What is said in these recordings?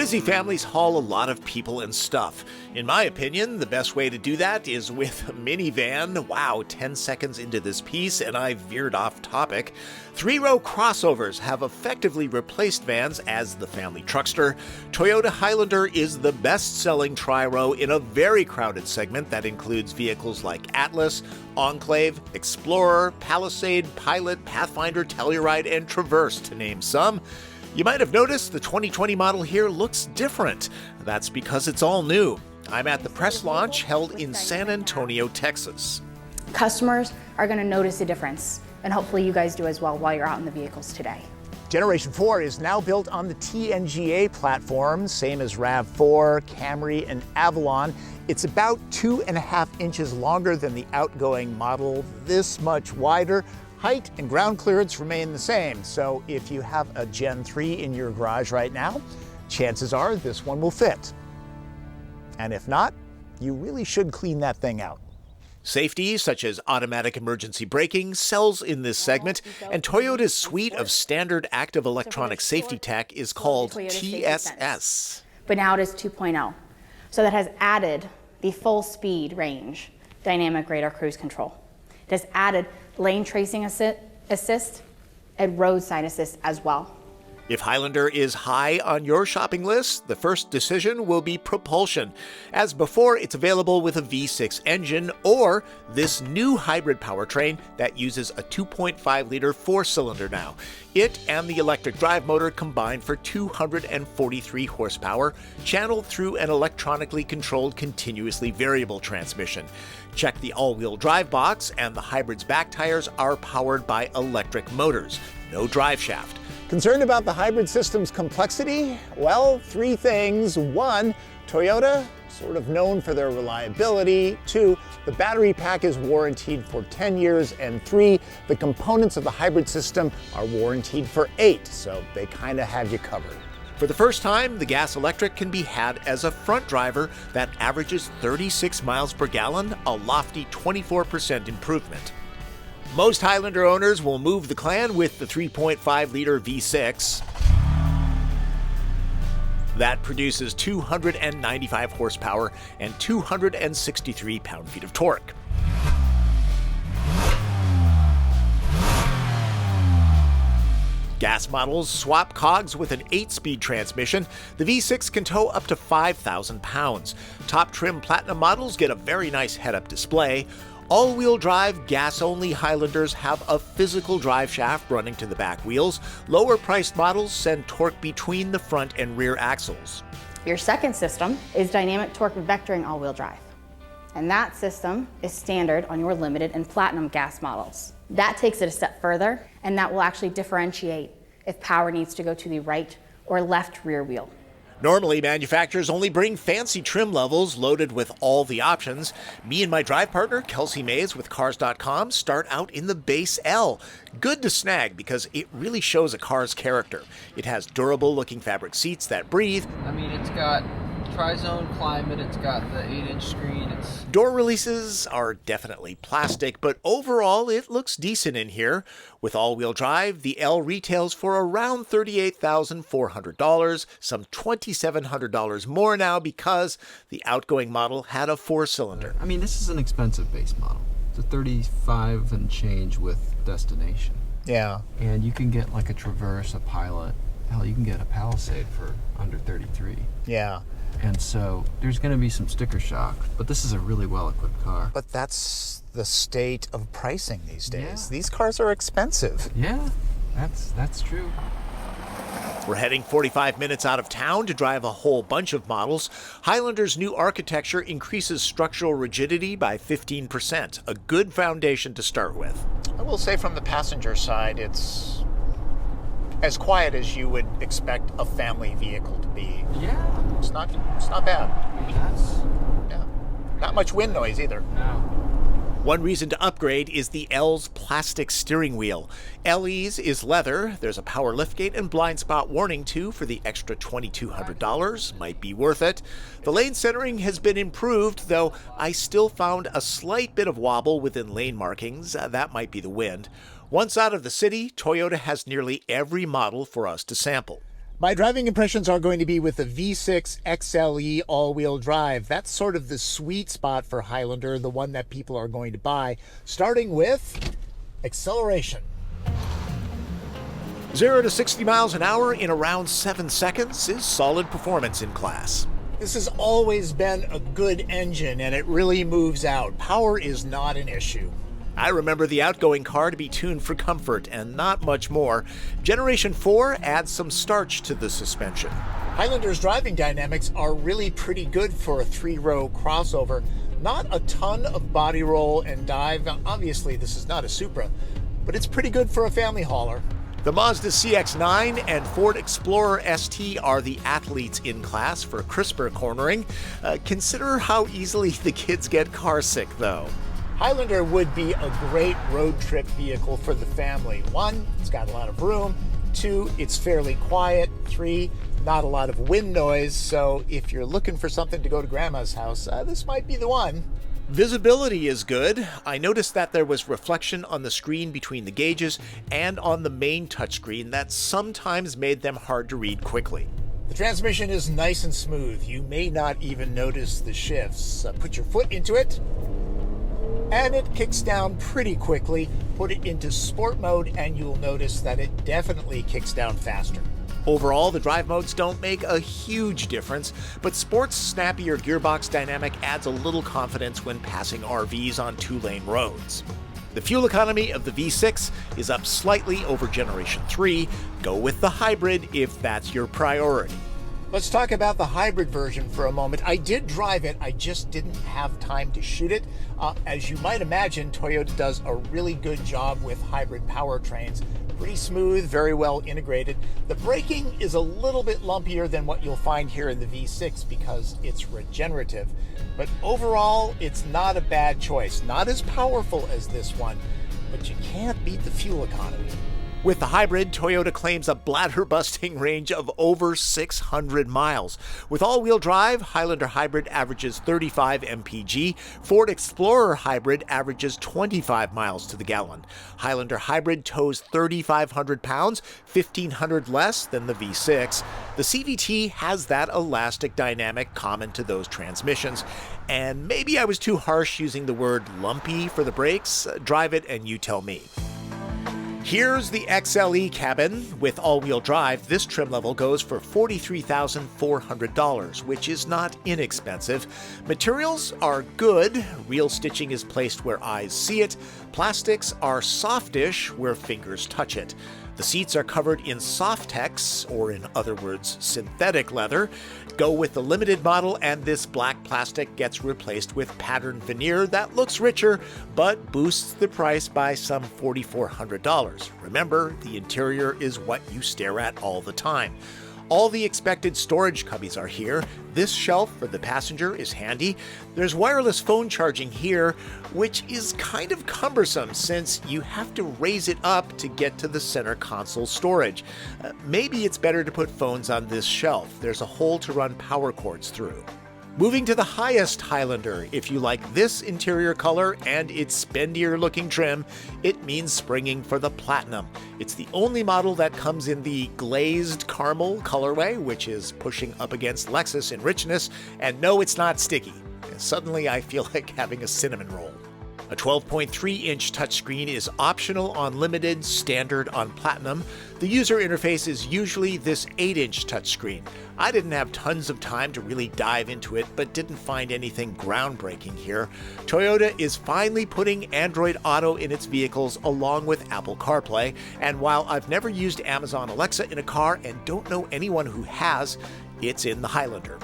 Busy families haul a lot of people and stuff. In my opinion, the best way to do that is with a minivan. Wow, 10 seconds into this piece and I veered off topic. Three-row crossovers have effectively replaced vans as the family truckster. Toyota Highlander is the best-selling tri-row in a very crowded segment that includes vehicles like Atlas, Enclave, Explorer, Palisade, Pilot, Pathfinder, Telluride, and Traverse, to name some. You might have noticed the 2020 model here looks different. That's because it's all new. I'm at the press launch held in San Antonio, Texas. Customers are going to notice a difference, and hopefully you guys do as well while you're out in the vehicles today. Generation 4 is now built on the TNGA platform, same as RAV4, Camry, and Avalon. It's about 2.5 inches longer than the outgoing model, this much wider. Height and ground clearance remain the same, so if you have a Gen 3 in your garage right now, chances are this one will fit. And if not, you really should clean that thing out. Safety, such as automatic emergency braking, sells in this segment, and Toyota's suite of standard active electronic safety tech is called TSS. But now it is 2.0, so that has added the full speed range, dynamic radar cruise control. It has added lane tracing assist and roadside assist as well. If Highlander is high on your shopping list, the first decision will be propulsion. As before, it's available with a V6 engine or this new hybrid powertrain that uses a 2.5-liter four-cylinder now. It and the electric drive motor combine for 243 horsepower, channeled through an electronically controlled continuously variable transmission. Check the all-wheel drive box, and the hybrid's back tires are powered by electric motors. No drive shaft. Concerned about the hybrid system's complexity? Well, 3 things. 1, Toyota, sort of known for their reliability. 2, the battery pack is warranted for 10 years. And 3, the components of the hybrid system are warranted for 8, so they kind of have you covered. For the first time, the gas electric can be had as a front driver that averages 36 miles per gallon, a lofty 24% improvement. Most Highlander owners will move the clan with the 3.5-liter V6. That produces 295 horsepower and 263 pound-feet of torque. Gas models swap cogs with an 8-speed transmission. The V6 can tow up to 5,000 pounds. Top trim Platinum models get a very nice head-up display. All-wheel drive, gas-only Highlanders have a physical drive shaft running to the back wheels. Lower-priced models send torque between the front and rear axles. Your second system is dynamic torque vectoring all-wheel drive. And that system is standard on your limited and platinum gas models. That takes it a step further, and that will actually differentiate if power needs to go to the right or left rear wheel. Normally, manufacturers only bring fancy trim levels loaded with all the options. Me and my drive partner, Kelsey Mays with Cars.com, start out in the base L. Good to snag because it really shows a car's character. It has durable-looking fabric seats that breathe. I mean, it's got tri-zone climate, it's got the 8-inch screen. Door releases are definitely plastic, but overall it looks decent in here. With all-wheel drive, the L retails for around $38,400, some $2,700 more now because the outgoing model had a 4-cylinder. I mean, this is an expensive base model. It's a 35 and change with destination. Yeah. And you can get like a Traverse, a Pilot. Hell, you can get a Palisade for under 33. Yeah. And so there's going to be some sticker shock, but this is a really well-equipped car. But that's the state of pricing these days. Yeah. These cars are expensive. Yeah, that's true. We're heading 45 minutes out of town to drive a whole bunch of models. Highlander's new architecture increases structural rigidity by 15%, a good foundation to start with. I will say from the passenger side, it's as quiet as you would expect a family vehicle to be. Yeah. It's not bad. That's... Yeah. Not much wind noise either. No. One reason to upgrade is the L's plastic steering wheel. LE's is leather. There's a power liftgate and blind spot warning too for the extra $2,200. Might be worth it. The lane centering has been improved, though I still found a slight bit of wobble within lane markings. That might be the wind. Once out of the city, Toyota has nearly every model for us to sample. My driving impressions are going to be with the V6 XLE all-wheel drive. That's sort of the sweet spot for Highlander, the one that people are going to buy, starting with acceleration. 0 to 60 miles an hour in around 7 seconds is solid performance in class. This has always been a good engine, and it really moves out. Power is not an issue. I remember the outgoing car to be tuned for comfort and not much more. Generation 4 adds some starch to the suspension. Highlander's driving dynamics are really pretty good for a 3-row crossover. Not a ton of body roll and dive. Obviously, this is not a Supra, but it's pretty good for a family hauler. The Mazda CX-9 and Ford Explorer ST are the athletes in class for crisper cornering. Consider how easily the kids get car sick, though. Highlander would be a great road trip vehicle for the family. 1, it's got a lot of room. 2, it's fairly quiet. 3, not a lot of wind noise. So if you're looking for something to go to Grandma's house, this might be the one. Visibility is good. I noticed that there was reflection on the screen between the gauges and on the main touchscreen that sometimes made them hard to read quickly. The transmission is nice and smooth. You may not even notice the shifts. Put your foot into it, and it kicks down pretty quickly. Put it into sport mode and you'll notice that it definitely kicks down faster. Overall, the drive modes don't make a huge difference, but Sport's snappier gearbox dynamic adds a little confidence when passing RVs on 2-lane roads. The fuel economy of the V6 is up slightly over Generation 3. Go with the hybrid if that's your priority. Let's talk about the hybrid version for a moment. I did drive it, I just didn't have time to shoot it. As you might imagine, Toyota does a really good job with hybrid powertrains. Pretty smooth, very well integrated. The braking is a little bit lumpier than what you'll find here in the V6 because it's regenerative. But overall, it's not a bad choice. Not as powerful as this one, but you can't beat the fuel economy. With the hybrid, Toyota claims a bladder-busting range of over 600 miles. With all-wheel drive, Highlander Hybrid averages 35 MPG. Ford Explorer Hybrid averages 25 miles to the gallon. Highlander Hybrid tows 3,500 pounds, 1,500 less than the V6. The CVT has that elastic dynamic common to those transmissions. And maybe I was too harsh using the word lumpy for the brakes. Drive it and you tell me. Here's the XLE cabin. With all-wheel drive, this trim level goes for $43,400, which is not inexpensive. Materials are good. Real stitching is placed where eyes see it. Plastics are softish where fingers touch it. The seats are covered in Softex, or in other words, synthetic leather. Go with the limited model and this black plastic gets replaced with patterned veneer that looks richer, but boosts the price by some $4,400. Remember, the interior is what you stare at all the time. All the expected storage cubbies are here. This shelf for the passenger is handy. There's wireless phone charging here, which is kind of cumbersome since you have to raise it up to get to the center console storage. Maybe it's better to put phones on this shelf. There's a hole to run power cords through. Moving to the highest Highlander, if you like this interior color and its spendier looking trim, it means springing for the Platinum. It's the only model that comes in the glazed caramel colorway, which is pushing up against Lexus in richness, and no, it's not sticky. Suddenly I feel like having a cinnamon roll. A 12.3-inch touchscreen is optional on Limited, standard on Platinum. The user interface is usually this 8-inch touchscreen. I didn't have tons of time to really dive into it, but didn't find anything groundbreaking here. Toyota is finally putting Android Auto in its vehicles along with Apple CarPlay, and while I've never used Amazon Alexa in a car and don't know anyone who has, it's in the Highlander.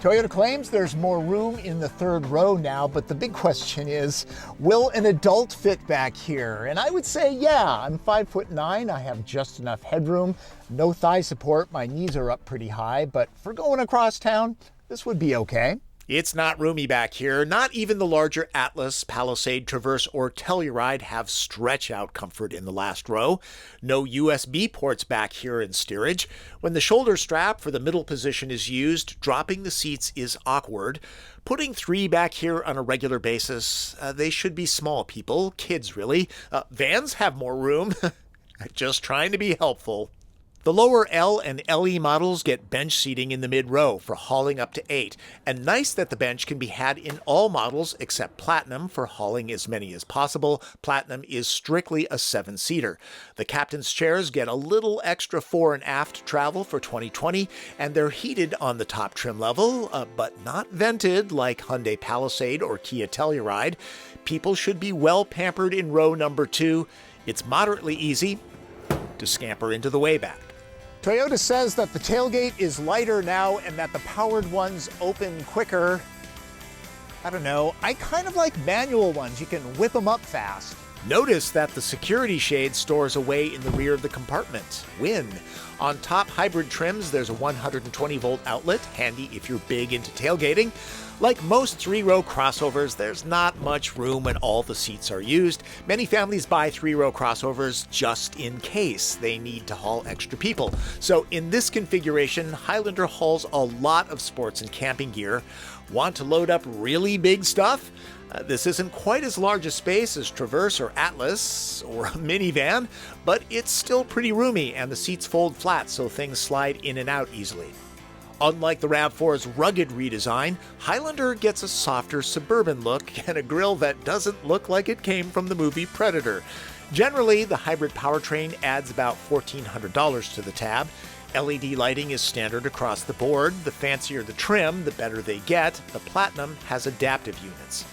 Toyota claims there's more room in the third row now, but the big question is, will an adult fit back here? And I would say, yeah, I'm 5'9", I have just enough headroom, no thigh support, my knees are up pretty high, but for going across town, this would be okay. It's not roomy back here. Not even the larger Atlas, Palisade, Traverse, or Telluride have stretch-out comfort in the last row. No USB ports back here in steerage. When the shoulder strap for the middle position is used, dropping the seats is awkward. Putting 3 back here on a regular basis, they should be small people, kids really. Vans have more room. Just trying to be helpful. The lower L and LE models get bench seating in the mid-row for hauling up to 8, and nice that the bench can be had in all models except Platinum for hauling as many as possible. Platinum is strictly a 7-seater. The captain's chairs get a little extra fore and aft travel for 2020, and they're heated on the top trim level, but not vented like Hyundai Palisade or Kia Telluride. People should be well pampered in row number 2. It's moderately easy to scamper into the way back. Toyota says that the tailgate is lighter now and that the powered ones open quicker. I don't know. I kind of like manual ones. You can whip them up fast. Notice that the security shade stores away in the rear of the compartment. Win. On top hybrid trims, there's a 120-volt outlet, handy if you're big into tailgating. Like most 3-row crossovers, there's not much room when all the seats are used. Many families buy 3-row crossovers just in case they need to haul extra people. So in this configuration, Highlander hauls a lot of sports and camping gear. Want to load up really big stuff? This isn't quite as large a space as Traverse or Atlas or a minivan, but it's still pretty roomy and the seats fold flat so things slide in and out easily. Unlike the RAV4's rugged redesign, Highlander gets a softer suburban look and a grille that doesn't look like it came from the movie Predator. Generally, the hybrid powertrain adds about $1,400 to the tab. LED lighting is standard across the board. The fancier the trim, the better they get. The Platinum has adaptive units.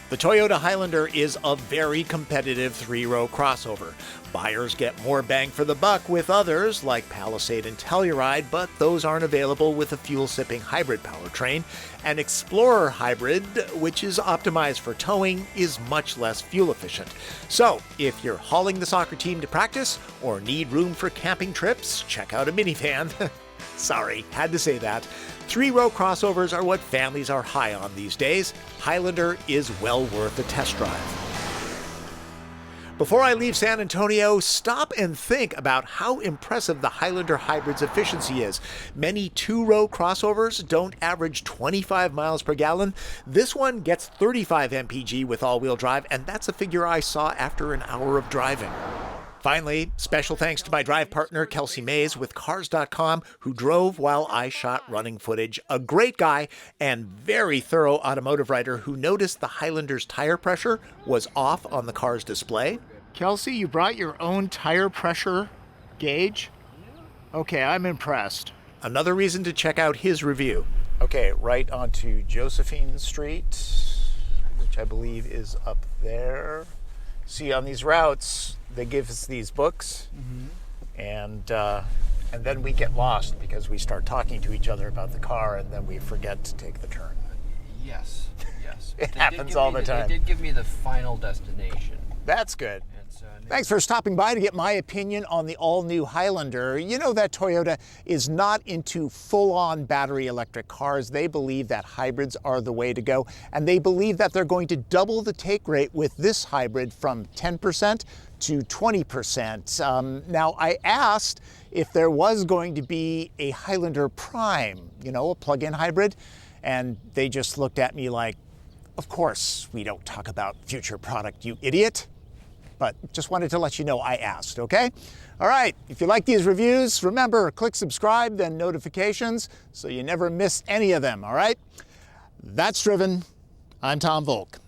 The Toyota Highlander is a very competitive 3-row crossover. Buyers get more bang for the buck with others like Palisade and Telluride, but those aren't available with a fuel-sipping hybrid powertrain. An Explorer hybrid, which is optimized for towing, is much less fuel efficient. So, if you're hauling the soccer team to practice or need room for camping trips, check out a minivan. Sorry, had to say that. 3-row crossovers are what families are high on these days. Highlander is well worth a test drive. Before I leave San Antonio, stop and think about how impressive the Highlander hybrid's efficiency is. Many 2-row crossovers don't average 25 miles per gallon. This one gets 35 MPG with all-wheel drive, and that's a figure I saw after an hour of driving. Finally, special thanks to my drive partner, Kelsey Mays with Cars.com, who drove while I shot running footage. A great guy and very thorough automotive writer who noticed the Highlander's tire pressure was off on the car's display. Kelsey, you brought your own tire pressure gauge? Okay, I'm impressed. Another reason to check out his review. Okay, right onto Josephine Street, which I believe is up there. See, on these routes, they give us these books, and then we get lost because we start talking to each other about the car, and then we forget to take the turn. Yes. It happens all the time. They did give me the final destination. That's good. Thanks for stopping by to get my opinion on the all-new Highlander. You know that Toyota is not into full-on battery electric cars. They believe that hybrids are the way to go, and they believe that they're going to double the take rate with this hybrid from 10% to 20%. Now, I asked if there was going to be a Highlander Prime, you know, a plug-in hybrid, and they just looked at me like, of course we don't talk about future product, you idiot. But just wanted to let you know I asked, okay? All right, if you like these reviews, remember, click subscribe, then notifications, so you never miss any of them, all right? That's Driven. I'm Tom Voelk.